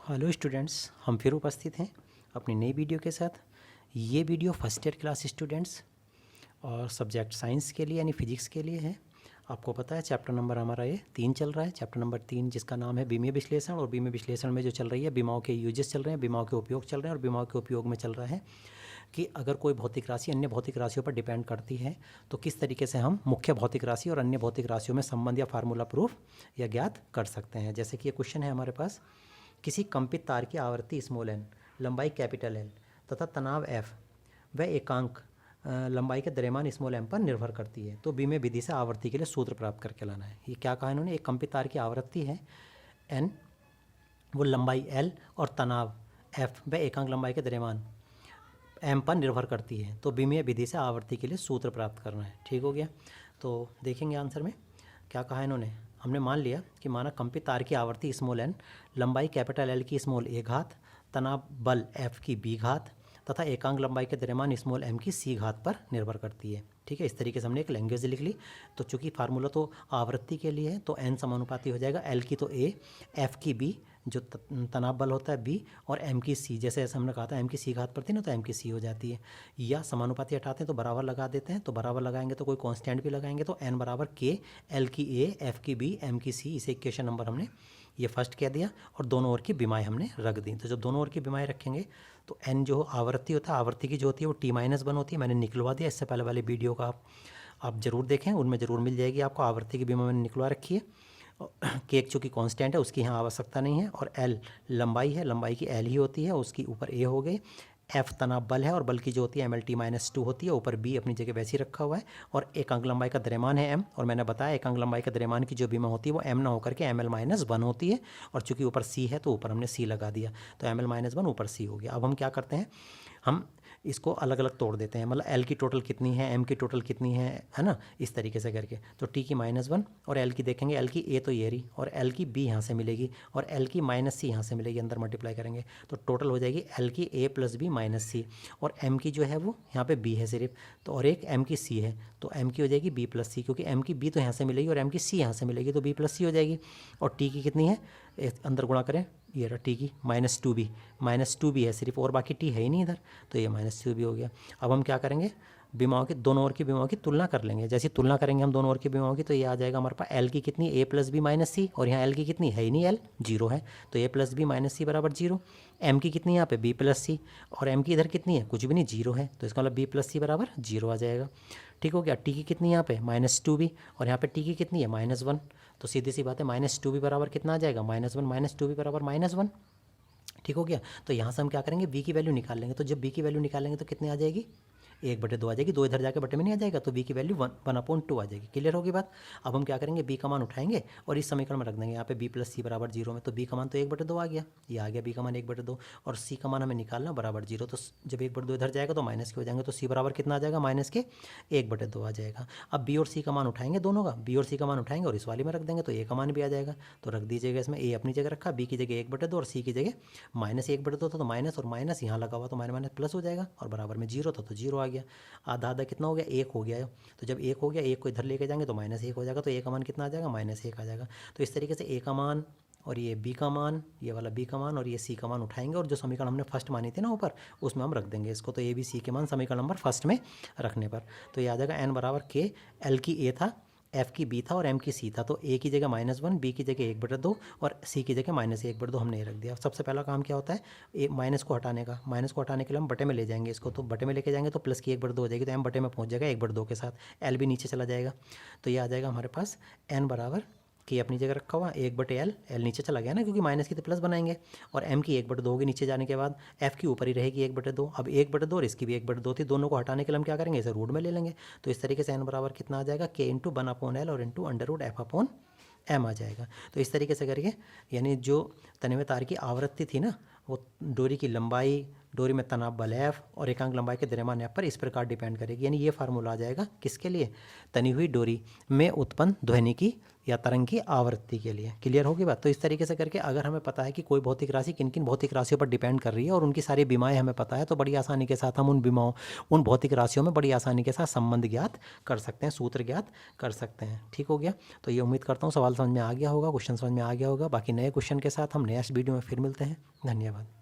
Hello students, हम फिर उपस्थित हैं अपनी नई वीडियो के साथ। ये video first year class students और सब्जेक्ट साइंस के लिए यानी फिजिक्स के लिए है। आपको पता है चैप्टर नंबर हमारा ये 3 चल रहा है। चैप्टर नंबर 3 जिसका नाम है बीमीय विश्लेषण, और बीमीय विश्लेषण में जो चल रही है बीमाओं के यूजेस चल रहे हैं, बीमाओं के उपयोग चल रहे हैं। और बीमाओं के उपयोग में चल रहा है कि अगर कोई भौतिक राशि अन्य भौतिक राशियों पर डिपेंड करती है तो किस तरीके से हम मुख्य भौतिक राशि और अन्य भौतिक राशियों में संबंध या फार्मूला प्रूफ या ज्ञात कर सकते हैं। जैसे कि ये क्वेश्चन है हमारे पास, किसी कंपित तार की आवृत्ति स्मॉल एन, लंबाई कैपिटल एल तथा तनाव एफ व एकांक लंबाई के द्रव्यमान स्मॉल एम पर निर्भर करती है, तो बीमे विधि से आवृत्ति के लिए सूत्र प्राप्त करके लाना है। ये क्या कहा इन्होंने, एक कंपित तार की आवृत्ति है एन, वो लंबाई एल और तनाव एफ व एकांक लंबाई के द्रव्यमान एम पर निर्भर करती है, तो बीमीय विधि से आवृत्ति के लिए सूत्र प्राप्त करना है। ठीक हो गया। तो देखेंगे आंसर में क्या कहा इन्होंने। हमने मान लिया कि माना कंपित तार की आवृत्ति स्मॉल एन, लंबाई कैपिटल एल की स्मॉल ए घात, तनाव बल एफ की बी घात तथा एकांक लंबाई के द्रव्यमान स्मॉल एम की सी घात पर निर्भर करती है। ठीक है, इस तरीके से हमने एक लैंग्वेज लिख ली। तो चूंकि फार्मूला तो आवृत्ति के लिए है तो एन समानुपाती हो जाएगा, एल की तो ए, एफ की बी, जो तनाव बल होता है बी, और एम की सी, जैसे ऐसे हमने कहा था एम की सी घात पर थी ना, तो एम की सी हो जाती है। या समानुपाती हटाते हैं तो बराबर लगा देते हैं, तो बराबर लगाएंगे तो कोई कांस्टेंट भी लगाएंगे, तो एन बराबर के, एल की ए, एफ की बी, एम की सी। इसे इक्वेशन नंबर हमने ये फर्स्ट कह दिया और दोनों ओर की बीमाएँ हमने रख दी। तो जब दोनों ओर की बीमाएँ रखेंगे तो एन जो आवृत्ति होता है, आवृत्ति की जो होती है वो T-1 होती है। मैंने निकलवा दिया, इससे पहले वाली वीडियो का आप ज़रूर देखें, उनमें ज़रूर मिल जाएगी आपको। आवृत्ति की बीमा मैंने निकलवा रखी है। के एक चूँकि कांस्टेंट है उसकी यहाँ आवश्यकता नहीं है, और एल लंबाई है, लंबाई की एल ही होती है, उसकी ऊपर ए हो गई। एफ तनाव बल है और बल की जो होती है ML-T-2 होती है, ऊपर बी अपनी जगह वैसे ही रखा हुआ है। और एकांक लंबाई का द्रव्यमान है एम, और मैंने बताया एकांक लंबाई के द्रव्यमान की जो बीमा होती है वो एम ना होकर के ML-1 होती है। और चूंकि ऊपर सी है तो ऊपर हमने सी लगा दिया, तो ML-1 ऊपर सी हो गया। अब हम क्या करते हैं, हम इसको अलग अलग तोड़ देते हैं, मतलब एल की टोटल कितनी है, एम की टोटल कितनी है ना, इस तरीके से करके। तो टी की -1 और एल की देखेंगे, एल की ए तो ये रही और एल की बी यहाँ से मिलेगी और एल की -सी यहाँ से मिलेगी, अंदर मल्टीप्लाई करेंगे तो टोटल हो जाएगी एल की ए प्लस बी माइनस सी, और एम की जो है वो यहाँ पे बी है सिर्फ, तो और एक एम की सी है, तो एम की हो जाएगी बी प्लस सी, क्योंकि एम की बी तो यहाँ से मिलेगी और एम की सी यहाँ से मिलेगी, तो बी प्लस सी हो जाएगी। और टी की कितनी है, अंदर गुणा करें, ये रहा टी की -2b है सिर्फ, और बाकी टी है ही नहीं इधर, तो ये -2b हो गया। अब हम क्या करेंगे, बीमाओं की दोनों ओर की बीमाओं की तुलना कर लेंगे। जैसे तुलना करेंगे हम दोनों ओर की बीमाओं की, तो ये आ जाएगा हमारे पास एल की कितनी, ए प्लस बी माइनस सी, और यहाँ एल की कितनी है ही नहीं, एल 0 है, तो ए प्लस बी माइनस सी बराबर 0। एम की कितनी यहाँ पे बी प्लस सी, और एम की इधर कितनी है, कुछ भी नहीं, 0 है, तो इसका मतलब बी प्लस सी बराबर 0 आ जाएगा। ठीक हो गया। टी की कितनी यहाँ पे -2b, और यहाँ पे टी की कितनी है -1, तो सीधी सी बात है -2b बराबर कितना आ जाएगा, -1, -2b बराबर -1। ठीक हो गया। तो यहाँ से हम क्या करेंगे, बी की वैल्यू निकाल लेंगे। तो जब बी की वैल्यू निकालेंगे तो कितने आ जाएगी, 1/2 आ जाएगी, 2 इधर जाके बटे में नहीं आ जाएगा, तो बी की वैल्यू 1/2 आ जाएगी। क्लियर होगी बात। अब हम क्या करेंगे, बी का मान उठाएंगे और इस समीकरण में रख देंगे, यहाँ पे बी प्लस सी बराबर 0 में, तो बी का मान तो 1/2 आ गया, ये आ गया बी का मान 1/2, और सी का मान हमें निकालना बराबर 0, तो जब 1/2 इधर जाएगा तो माइनस के हो जाएंगे, तो सी बराबर कितना आ जाएगा, माइनस के 1/2 आ जाएगा। अब बी और सी का मान उठाएंगे, दोनों का बी और सी का मान उठाएंगे और इस वाली में रख देंगे, तो ए का मान भी आ जाएगा, तो रख दीजिएगा इसमें, ए अपनी जगह रखा, बी की जगह 1/2 और सी की जगह -1/2 था, तो माइनस और माइनस यहाँ लगा हुआ तो माइनस प्लस हो जाएगा, और बराबर में 0 था तो 0 आ गया। आधा आधा कितना हो गया, 1 हो गया, तो जब 1 हो गया, 1 को इधर लेके जाएंगे तो -1 हो जाएगा, तो ए का मान कितना आ जाएगा, -1 आ जाएगा। तो इस तरीके से ए का मान और ये बी का मान, ये वाला बी का मान और ये सी का मान उठाएंगे, और जो समीकरण हमने फर्स्ट मानी थी ना ऊपर, उसमें हम रख देंगे इसको, तो ए बी सी के मान समीकरण नंबर फर्स्ट में रखने पर तो ये आ जाएगा एन बराबर के, एल की ए था, एफ की बी था और एम की सी था, तो ए की जगह -1, बी की जगह 1/2 और सी की जगह -1/2 हमने ये रख दिया। सबसे पहला काम क्या होता है, माइनस को हटाने का, माइनस को हटाने के लिए हम बटे में ले जाएंगे इसको, तो बटे में लेके जाएंगे तो प्लस की 1/2 हो जाएगी, तो एम बटे में पहुंच जाएगा 1/2 के साथ, एल भी नीचे चला जाएगा, तो ये आ जाएगा हमारे पास एन बराबर के अपनी जगह रखा हुआ 1/L, एल नीचे चला गया ना क्योंकि माइनस की तो प्लस बनाएंगे, और एम की 1/2 होगी नीचे जाने के बाद, एफ की ऊपर ही रहेगी 1/2, अब 1/2 और इसकी भी 1/2 थी, दोनों को हटाने के लिए हम क्या करेंगे, इसे रूट में ले लेंगे, तो इस तरीके से एन बराबर कितना आ जाएगा, के इंटू 1/L और इंटू √f/m आ जाएगा। तो इस तरीके से करके, यानी जो तन्यता तार की आवृत्ति थी ना, वो डोरी की लंबाई डोरी में तनाव बल F और एकांक लंबाई के द्रव्यमान F पर इस प्रकार डिपेंड करेगी। यानी ये फार्मूला आ जाएगा किसके लिए? तनी हुई डोरी में उत्पन्न ध्वनि की या तरंग की आवृत्ति के लिए। क्लियर होगी बात? तो इस तरीके से करके अगर हमें पता है कि कोई भौतिक राशि किन किन भौतिक राशियों पर डिपेंड कर रही है और उनकी सारी बीमाएँ हमें पता है, तो बड़ी आसानी के साथ हम उन भौतिक राशियों में बड़ी आसानी के साथ संबंध ज्ञात कर सकते हैं, सूत्र ज्ञात कर सकते हैं। ठीक हो गया? तो ये उम्मीद करता हूँ सवाल समझ में आ गया होगा, क्वेश्चन समझ में आ गया होगा। बाकी नए क्वेश्चन के साथ हम नेक्स्ट वीडियो में फिर मिलते हैं। धन्यवाद।